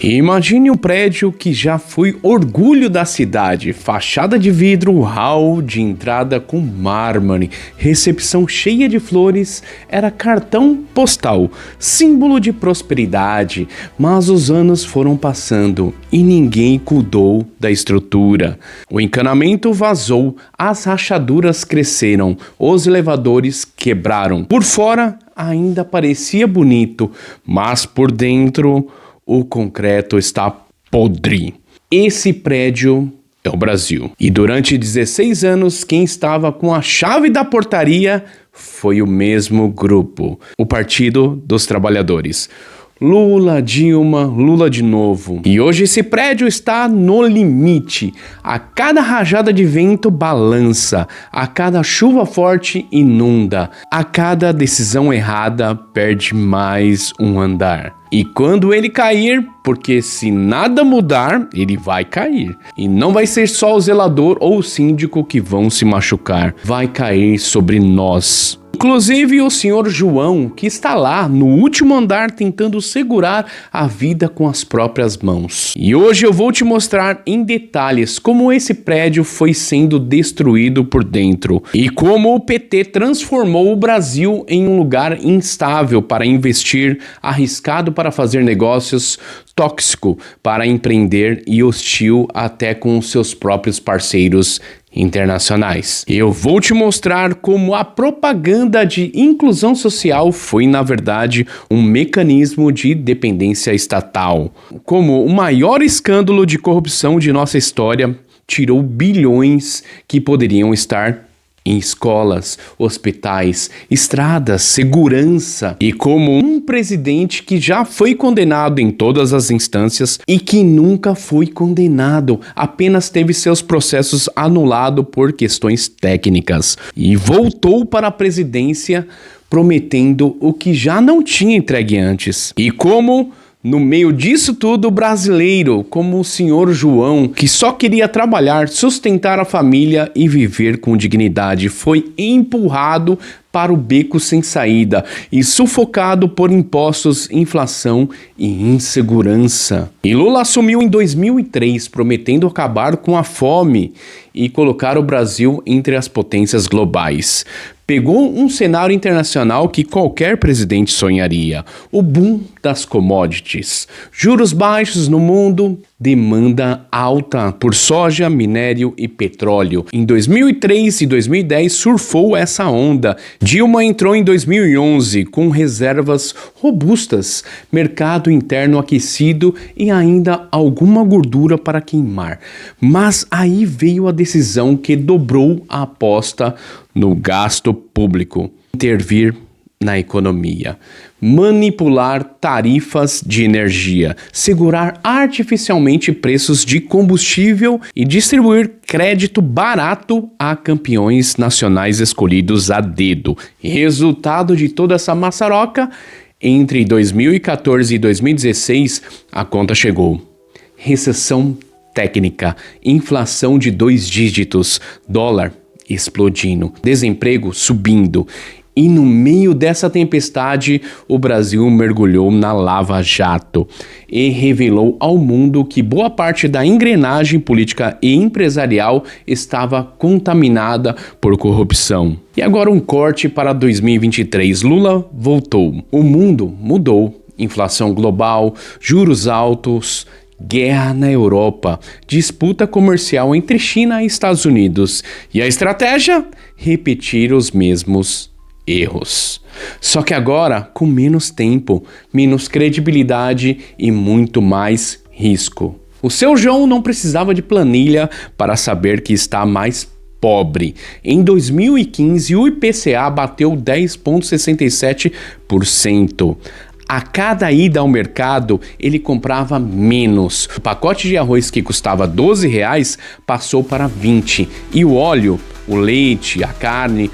Imagine um prédio que já foi orgulho da cidade, fachada de vidro, hall de entrada com mármore, recepção cheia de flores, era cartão postal, símbolo de prosperidade, mas os anos foram passando e ninguém cuidou da estrutura. O encanamento vazou, as rachaduras cresceram, os elevadores quebraram. Por fora ainda parecia bonito, mas por dentro o concreto está podre. Esse prédio é o Brasil. E durante 16 anos, quem estava com a chave da portaria foi o mesmo grupo, o Partido dos Trabalhadores. Lula, Dilma, Lula de novo. E hoje esse prédio está no limite. A cada rajada de vento balança, a cada chuva forte inunda, a cada decisão errada perde mais um andar. E quando ele cair, porque se nada mudar, ele vai cair. E não vai ser só o zelador ou o síndico que vão se machucar. Vai cair sobre nós. Inclusive o senhor João, que está lá no último andar tentando segurar a vida com as próprias mãos. E hoje eu vou te mostrar em detalhes como esse prédio foi sendo destruído por dentro e como o PT transformou o Brasil em um lugar instável para investir, arriscado para fazer negócios, tóxico para empreender e hostil até com seus próprios parceiros internacionais. Eu vou te mostrar como a propaganda de inclusão social foi, na verdade, um mecanismo de dependência estatal. Como o maior escândalo de corrupção de nossa história tirou bilhões que poderiam estar em escolas, hospitais, estradas, segurança, e como um presidente que já foi condenado em todas as instâncias e que nunca foi condenado, apenas teve seus processos anulados por questões técnicas e voltou para a presidência prometendo o que já não tinha entregue antes. E como no meio disso tudo, o brasileiro, como o senhor João, que só queria trabalhar, sustentar a família e viver com dignidade, foi empurrado para o beco sem saída e sufocado por impostos, inflação e insegurança. E Lula assumiu em 2003, prometendo acabar com a fome e colocar o Brasil entre as potências globais. Pegou um cenário internacional que qualquer presidente sonharia: o boom das commodities, juros baixos no mundo, demanda alta por soja, minério e petróleo. Em 2003 e 2010 surfou essa onda. Dilma entrou em 2011 com reservas robustas, mercado interno aquecido e ainda alguma gordura para queimar. Mas aí veio a decisão que dobrou a aposta no gasto público, intervir na economia, manipular tarifas de energia, segurar artificialmente preços de combustível e distribuir crédito barato a campeões nacionais escolhidos a dedo. Resultado de toda essa maçaroca, entre 2014 e 2016, a conta chegou. Recessão técnica, inflação de 2 dígitos, dólar explodindo, desemprego subindo. E no meio dessa tempestade, o Brasil mergulhou na Lava Jato e revelou ao mundo que boa parte da engrenagem política e empresarial estava contaminada por corrupção. E agora um corte para 2023. Lula voltou. O mundo mudou. Inflação global, juros altos, guerra na Europa, disputa comercial entre China e Estados Unidos. E a estratégia? Repetir os mesmos erros. Só que agora com menos tempo, menos credibilidade e muito mais risco. O seu João não precisava de planilha para saber que está mais pobre. Em 2015, o IPCA bateu 10,67%. A cada ida ao mercado, ele comprava menos. O pacote de arroz que custava R$12 passou para 20. E o óleo, o leite, a carne,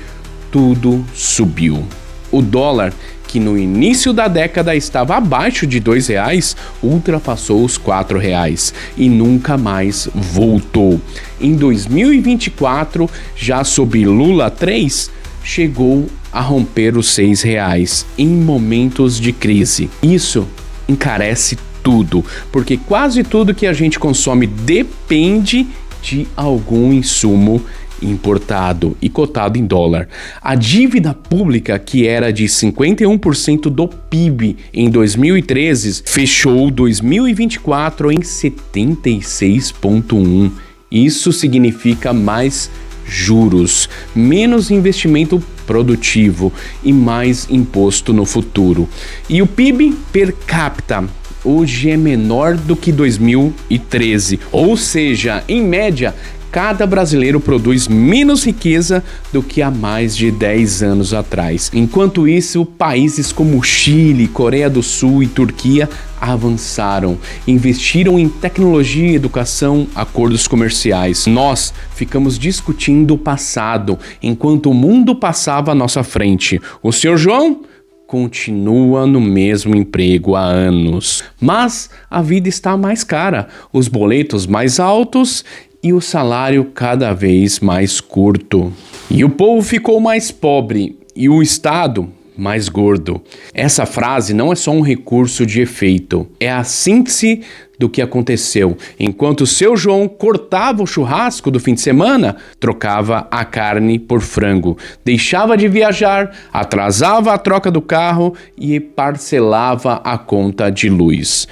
tudo subiu. O dólar, que no início da década estava abaixo de R$2, ultrapassou os R$4 e nunca mais voltou. Em 2024, já sob Lula 3, chegou a romper os R$6 em momentos de crise. Isso encarece tudo, porque quase tudo que a gente consome depende de algum insumo importado e cotado em dólar. A dívida pública, que era de 51% do PIB em 2013, fechou 2024 em 76,1%. Isso significa mais juros, menos investimento produtivo e mais imposto no futuro. E o PIB per capita hoje é menor do que 2013, ou seja, em média, cada brasileiro produz menos riqueza do que há mais de 10 anos atrás. Enquanto isso, países como Chile, Coreia do Sul e Turquia avançaram, investiram em tecnologia, educação, acordos comerciais. Nós ficamos discutindo o passado, enquanto o mundo passava à nossa frente. O Sr. João continua no mesmo emprego há anos. Mas a vida está mais cara, os boletos mais altos e o salário cada vez mais curto. E o povo ficou mais pobre e o Estado mais gordo. Essa frase não é só um recurso de efeito, é a síntese do que aconteceu. Enquanto o Seu João cortava o churrasco do fim de semana, trocava a carne por frango, deixava de viajar, atrasava a troca do carro e parcelava a conta de luz.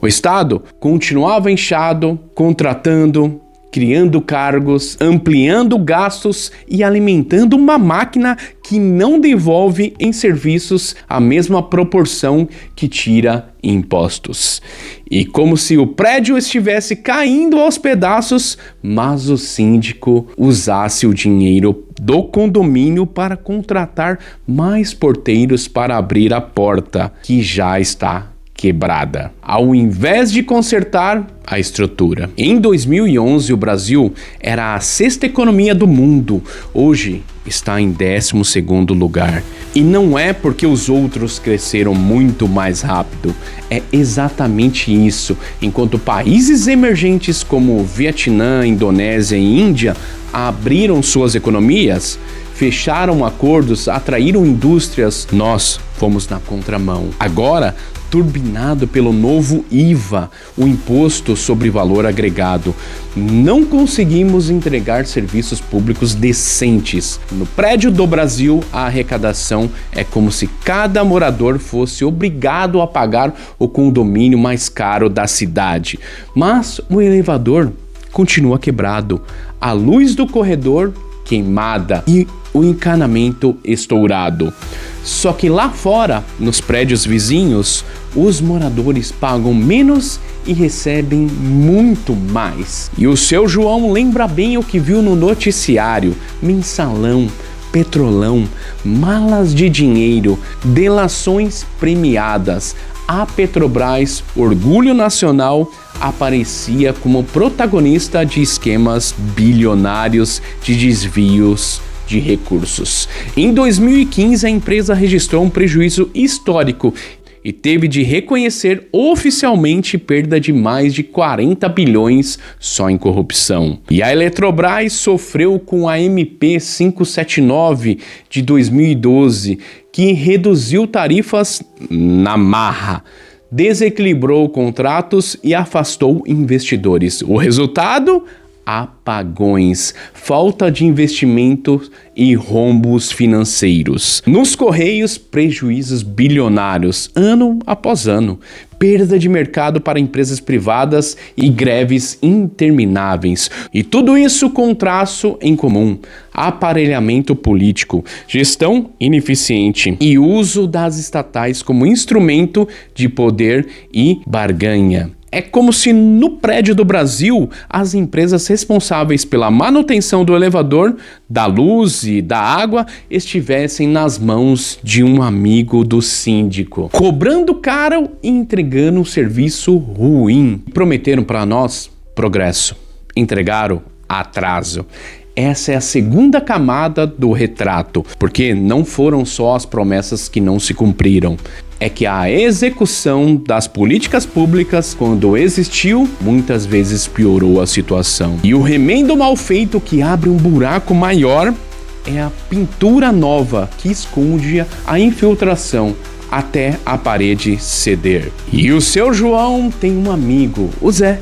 O Estado continuava inchado, contratando, criando cargos, ampliando gastos e alimentando uma máquina que não devolve em serviços a mesma proporção que tira impostos. E como se o prédio estivesse caindo aos pedaços, mas o síndico usasse o dinheiro do condomínio para contratar mais porteiros para abrir a porta, que já está quebrada, ao invés de consertar a estrutura. Em 2011, o Brasil era a 6ª economia do mundo. Hoje está em 12º lugar. E não é porque os outros cresceram muito mais rápido. É exatamente isso. Enquanto países emergentes como Vietnã, Indonésia e Índia abriram suas economias, fecharam acordos, atraíram indústrias, nós fomos na contramão. Agora, turbinado pelo novo IVA, o Imposto sobre Valor Agregado, não conseguimos entregar serviços públicos decentes. No prédio do Brasil, a arrecadação é como se cada morador fosse obrigado a pagar o condomínio mais caro da cidade. Mas o elevador continua quebrado, a luz do corredor queimada e o encanamento estourado. Só que lá fora, nos prédios vizinhos, os moradores pagam menos e recebem muito mais. E o Seu João lembra bem o que viu no noticiário: mensalão, petrolão, malas de dinheiro, delações premiadas. A Petrobras, orgulho nacional, aparecia como protagonista de esquemas bilionários de desvios de recursos. Em 2015, a empresa registrou um prejuízo histórico e teve de reconhecer oficialmente perda de mais de 40 bilhões só em corrupção. E a Eletrobras sofreu com a MP 579 de 2012, que reduziu tarifas na marra, desequilibrou contratos e afastou investidores. O resultado? Apagões, falta de investimento e rombos financeiros. Nos Correios, prejuízos bilionários, ano após ano, perda de mercado para empresas privadas e greves intermináveis. E tudo isso com traço em comum: aparelhamento político, gestão ineficiente e uso das estatais como instrumento de poder e barganha. É como se no prédio do Brasil, as empresas responsáveis pela manutenção do elevador, da luz e da água estivessem nas mãos de um amigo do síndico, cobrando caro e entregando um serviço ruim. Prometeram para nós progresso, entregaram atraso. Essa é a segunda camada do retrato, porque não foram só as promessas que não se cumpriram. É que a execução das políticas públicas, quando existiu, muitas vezes piorou a situação. E o remendo mal feito que abre um buraco maior é a pintura nova que esconde a infiltração, até a parede ceder. E o seu João tem um amigo, o Zé,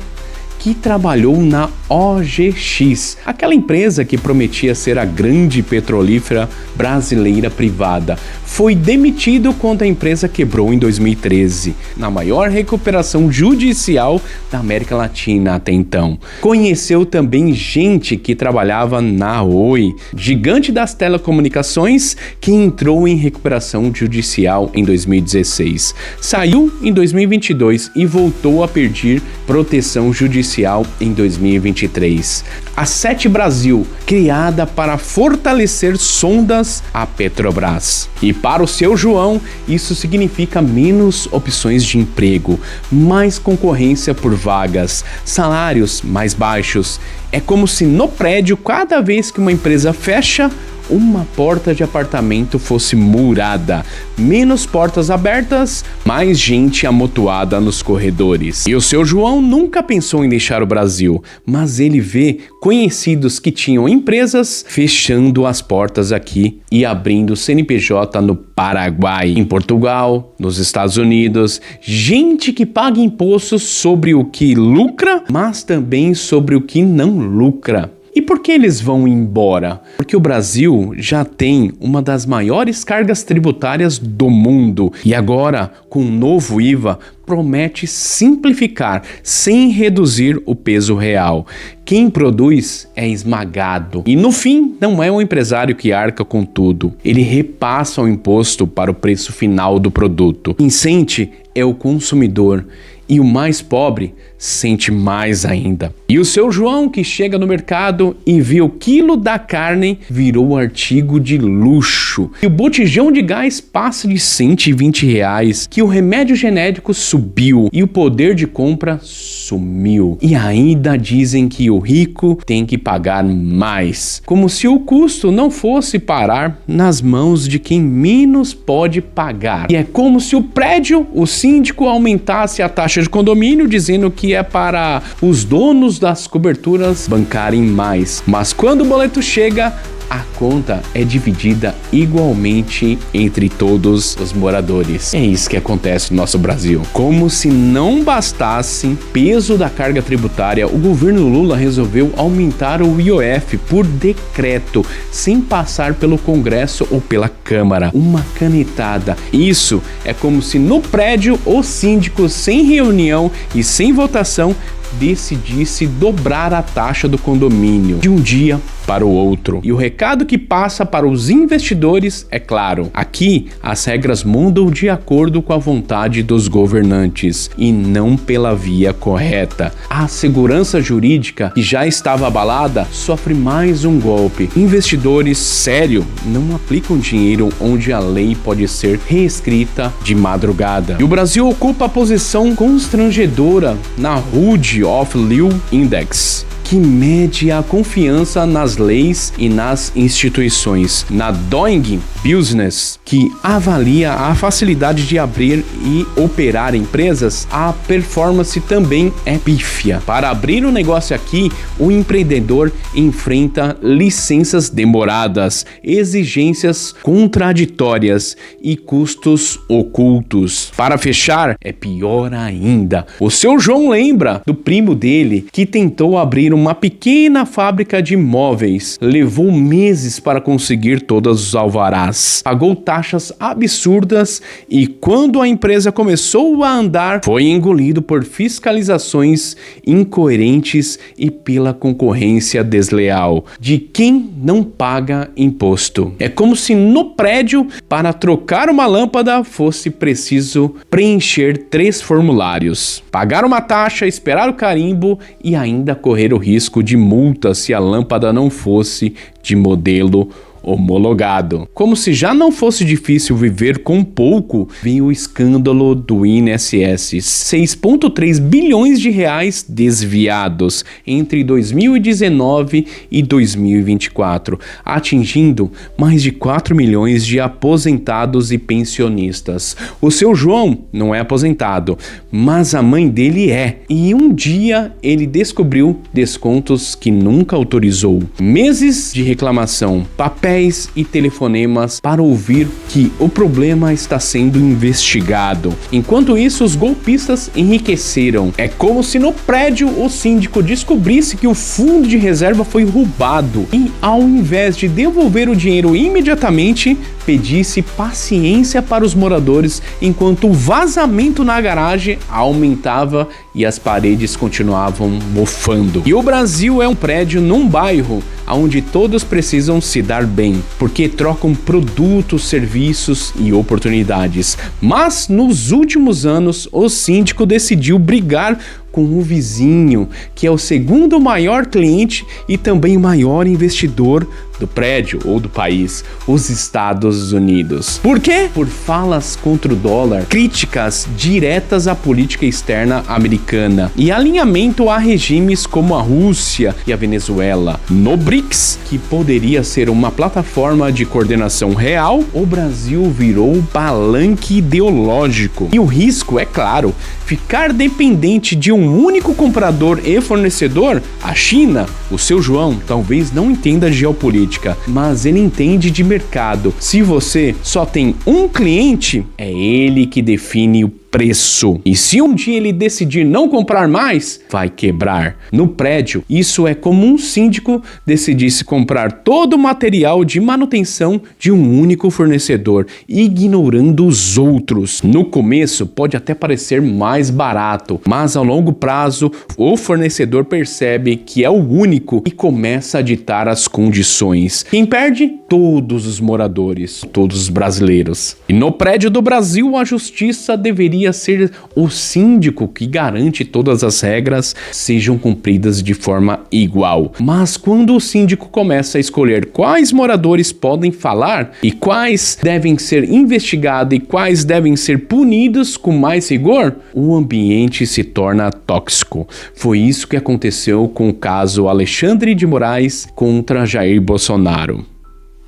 que trabalhou na OGX, aquela empresa que prometia ser a grande petrolífera brasileira privada. Foi demitido quando a empresa quebrou em 2013, na maior recuperação judicial da América Latina até então. Conheceu também gente que trabalhava na Oi, gigante das telecomunicações, que entrou em recuperação judicial em 2016. Saiu em 2022 e voltou a pedir proteção judicial em 2023. A Sete Brasil, criada para fortalecer sondas à Petrobras. E para o seu João, isso significa menos opções de emprego, mais concorrência por vagas, salários mais baixos. É como se no prédio, cada vez que uma empresa fecha, uma porta de apartamento fosse murada, menos portas abertas, mais gente amontoada nos corredores. E o seu João nunca pensou em deixar o Brasil, mas ele vê conhecidos que tinham empresas fechando as portas aqui e abrindo CNPJ no Paraguai, em Portugal, nos Estados Unidos, gente que paga impostos sobre o que lucra, mas também sobre o que não lucra. E por que eles vão embora? Porque o Brasil já tem uma das maiores cargas tributárias do mundo e agora, com o novo IVA, promete simplificar sem reduzir o peso real. Quem produz é esmagado. E no fim, não é o empresário que arca com tudo. Ele repassa o imposto para o preço final do produto. Quem sente é o consumidor. E o mais pobre sente mais ainda. E o seu João, que chega no mercado e vê o quilo da carne, virou artigo de luxo. E o botijão de gás passa de R$120. Que o remédio genérico subiu e o poder de compra sumiu. E ainda dizem que o rico tem que pagar mais. Como se o custo não fosse parar nas mãos de quem menos pode pagar. E é como se o prédio, o síndico, aumentasse a taxa de condomínio, dizendo que é para os donos das coberturas bancarem mais. Mas quando o boleto chega, a conta é dividida igualmente entre todos os moradores. É isso que acontece no nosso Brasil. Como se não bastasse peso da carga tributária, o governo Lula resolveu aumentar o IOF por decreto, sem passar pelo Congresso ou pela Câmara. Uma canetada. Isso é como se no prédio o síndico, sem reunião e sem votação, decidisse dobrar a taxa do condomínio de um dia para o outro. E o recado que passa para os investidores é claro: aqui as regras mudam de acordo com a vontade dos governantes e não pela via correta. A segurança jurídica, que já estava abalada, sofre mais um golpe. Investidores sérios não aplicam dinheiro onde a lei pode ser reescrita de madrugada. E o Brasil ocupa a posição constrangedora na Hood of Liu Index, que mede a confiança nas leis e nas instituições. Na Doing Business, que avalia a facilidade de abrir e operar empresas, a performance também é pífia. Para abrir um negócio aqui, o empreendedor enfrenta licenças demoradas, exigências contraditórias e custos ocultos. Para fechar, é pior ainda. O seu João lembra do primo dele que tentou abrir uma pequena fábrica de móveis. Levou meses para conseguir todos os alvarás. Pagou taxas absurdas e quando a empresa começou a andar, foi engolido por fiscalizações incoerentes e pela concorrência desleal de quem não paga imposto. É como se no prédio, para trocar uma lâmpada, fosse preciso preencher 3 formulários. Pagar uma taxa, esperar o carimbo e ainda correr o risco de multa se a lâmpada não fosse de modelo homologado. Como se já não fosse difícil viver com pouco, veio o escândalo do INSS. 6,3 bilhões de reais desviados entre 2019 e 2024, atingindo mais de 4 milhões de aposentados e pensionistas. O seu João não é aposentado, mas a mãe dele é. E um dia ele descobriu descontos que nunca autorizou. Meses de reclamação, papéis papéis e telefonemas para ouvir que o problema está sendo investigado. Enquanto isso, os golpistas enriqueceram. É como se no prédio o síndico descobrisse que o fundo de reserva foi roubado e, ao invés de devolver o dinheiro imediatamente, pedisse paciência para os moradores enquanto o vazamento na garagem aumentava e as paredes continuavam mofando. E o Brasil é um prédio num bairro onde todos precisam se dar bem, porque trocam produtos, serviços e oportunidades. Mas nos últimos anos, o síndico decidiu brigar com o vizinho, que é o segundo maior cliente e também o maior investidor do prédio ou do país, os Estados Unidos. Por quê? Por falas contra o dólar, críticas diretas à política externa americana e alinhamento a regimes como a Rússia e a Venezuela. No BRICS, que poderia ser uma plataforma de coordenação real, o Brasil virou palanque ideológico. E o risco, é claro, ficar dependente de um único comprador e fornecedor. A China, o seu João, talvez não entenda geopolítica, mas ele entende de mercado. Se você só tem um cliente, é ele que define o preço. E se um dia ele decidir não comprar mais, vai quebrar. No prédio, isso é como um síndico decidisse comprar todo o material de manutenção de um único fornecedor, ignorando os outros. No começo, pode até parecer mais barato, mas ao longo prazo, o fornecedor percebe que é o único e começa a ditar as condições. Quem perde? Todos os moradores, todos os brasileiros. E no prédio do Brasil, a justiça deveria ser o síndico que garante todas as regras sejam cumpridas de forma igual. Mas quando o síndico começa a escolher quais moradores podem falar e quais devem ser investigados e quais devem ser punidos com mais rigor, o ambiente se torna tóxico. Foi isso que aconteceu com o caso Alexandre de Moraes contra Jair Bolsonaro.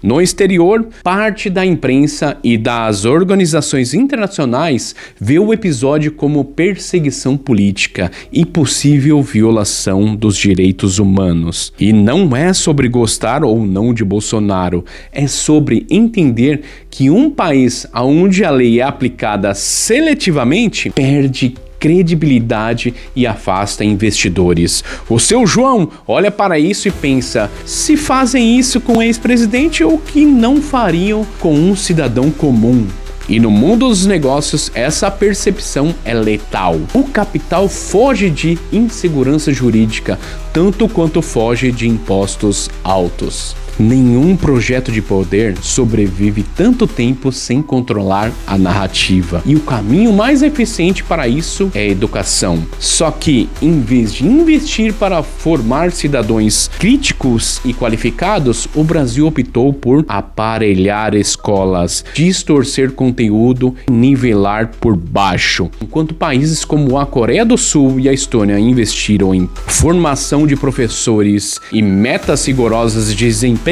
No exterior, parte da imprensa e das organizações internacionais vê o episódio como perseguição política e possível violação dos direitos humanos. E não é sobre gostar ou não de Bolsonaro, é sobre entender que um país onde a lei é aplicada seletivamente perde credibilidade e afasta investidores. O seu João olha para isso e pensa: se fazem isso com o ex-presidente, o que não fariam com um cidadão comum? E no mundo dos negócios, essa percepção é letal. O capital foge de insegurança jurídica, tanto quanto foge de impostos altos. Nenhum projeto de poder sobrevive tanto tempo sem controlar a narrativa. E o caminho mais eficiente para isso é a educação. Só que, em vez de investir para formar cidadãos críticos e qualificados, o Brasil optou por aparelhar escolas, distorcer conteúdo e nivelar por baixo. Enquanto países como a Coreia do Sul e a Estônia investiram em formação de professores e metas rigorosas de desempenho,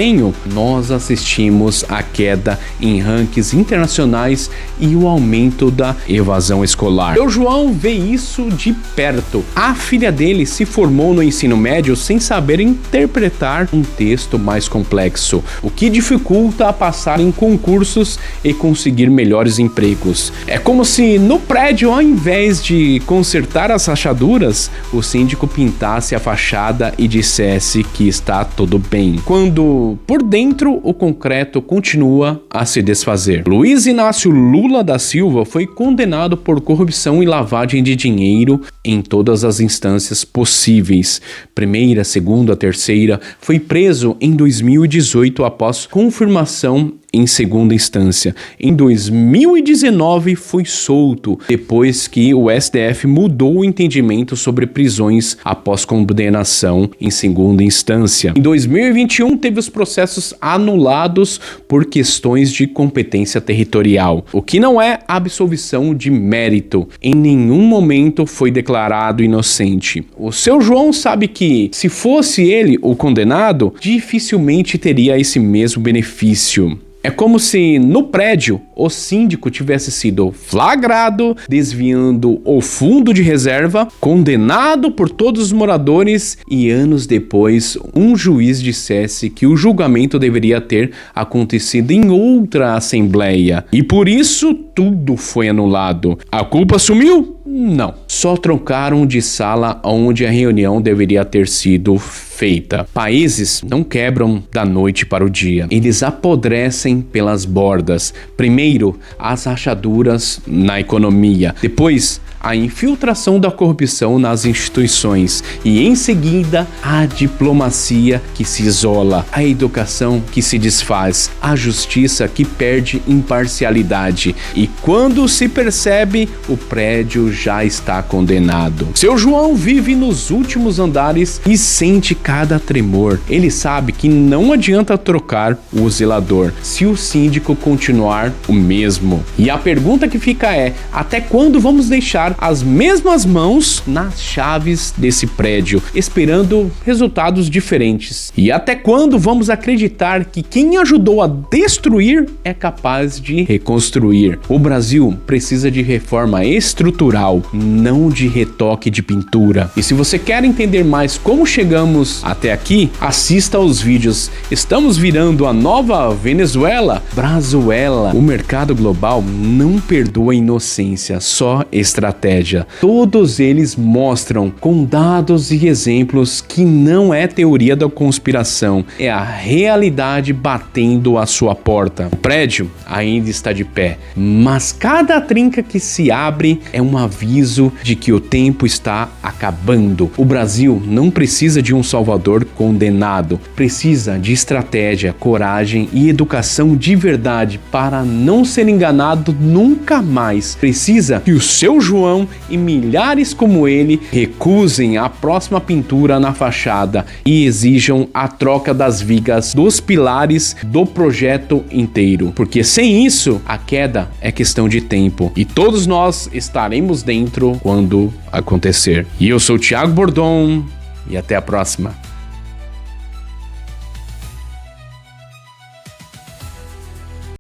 nós assistimos à queda em rankings internacionais e o aumento da evasão escolar. O João vê isso de perto. A filha dele se formou no ensino médio sem saber interpretar um texto mais complexo, o que dificulta a passar em concursos e conseguir melhores empregos. É como se no prédio, ao invés de consertar as rachaduras, o síndico pintasse a fachada e dissesse que está tudo bem, quando por dentro o concreto continua a se desfazer. Luiz Inácio Lula da Silva foi condenado por corrupção e lavagem de dinheiro em todas as instâncias possíveis. Primeira, segunda, terceira. Foi preso em 2018 após confirmação em segunda instância. Em 2019 foi solto, depois que o STF mudou o entendimento sobre prisões após condenação em segunda instância. Em 2021 teve os processos anulados por questões de competência territorial, o que não é absolvição de mérito. Em nenhum momento foi declarado inocente. O seu João sabe que, se fosse ele o condenado, dificilmente teria esse mesmo benefício. É como se no prédio o síndico tivesse sido flagrado desviando o fundo de reserva, condenado por todos os moradores e anos depois um juiz dissesse que o julgamento deveria ter acontecido em outra assembleia e por isso tudo foi anulado. A culpa sumiu? Não. Só trocaram de sala onde a reunião deveria ter sido feita. Países não quebram da noite para o dia. Eles apodrecem pelas bordas. Primeiro, as rachaduras na economia. Depois, a infiltração da corrupção nas instituições e, em seguida, a diplomacia que se isola, a educação que se desfaz, a justiça que perde imparcialidade e, quando se percebe, o prédio já está condenado. Seu João vive nos últimos andares e sente cada tremor. Ele sabe que não adianta trocar o zelador se o síndico continuar o mesmo. E a pergunta que fica é: até quando vamos deixar as mesmas mãos nas chaves desse prédio, esperando resultados diferentes? E até quando vamos acreditar que quem ajudou a destruir é capaz de reconstruir? O Brasil precisa de reforma estrutural, não de retoque de pintura. E se você quer entender mais como chegamos até aqui, assista aos vídeos Estamos virando a nova Venezuela? Brazuela. O mercado global não perdoa inocência, só estratégia. Todos eles mostram com dados e exemplos que não é teoria da conspiração, é a realidade batendo à sua porta. O prédio ainda está de pé, mas cada trinca que se abre é um aviso de que o tempo está acabando. O Brasil não precisa de um salvador condenado, precisa de estratégia, coragem e educação de verdade para não ser enganado nunca mais. Precisa que o seu João e milhares como ele recusem a próxima pintura na fachada e exijam a troca das vigas dos pilares do projeto inteiro, porque sem isso a queda é questão de tempo e todos nós estaremos dentro quando acontecer. E eu sou o Thiago Bordon e até a próxima.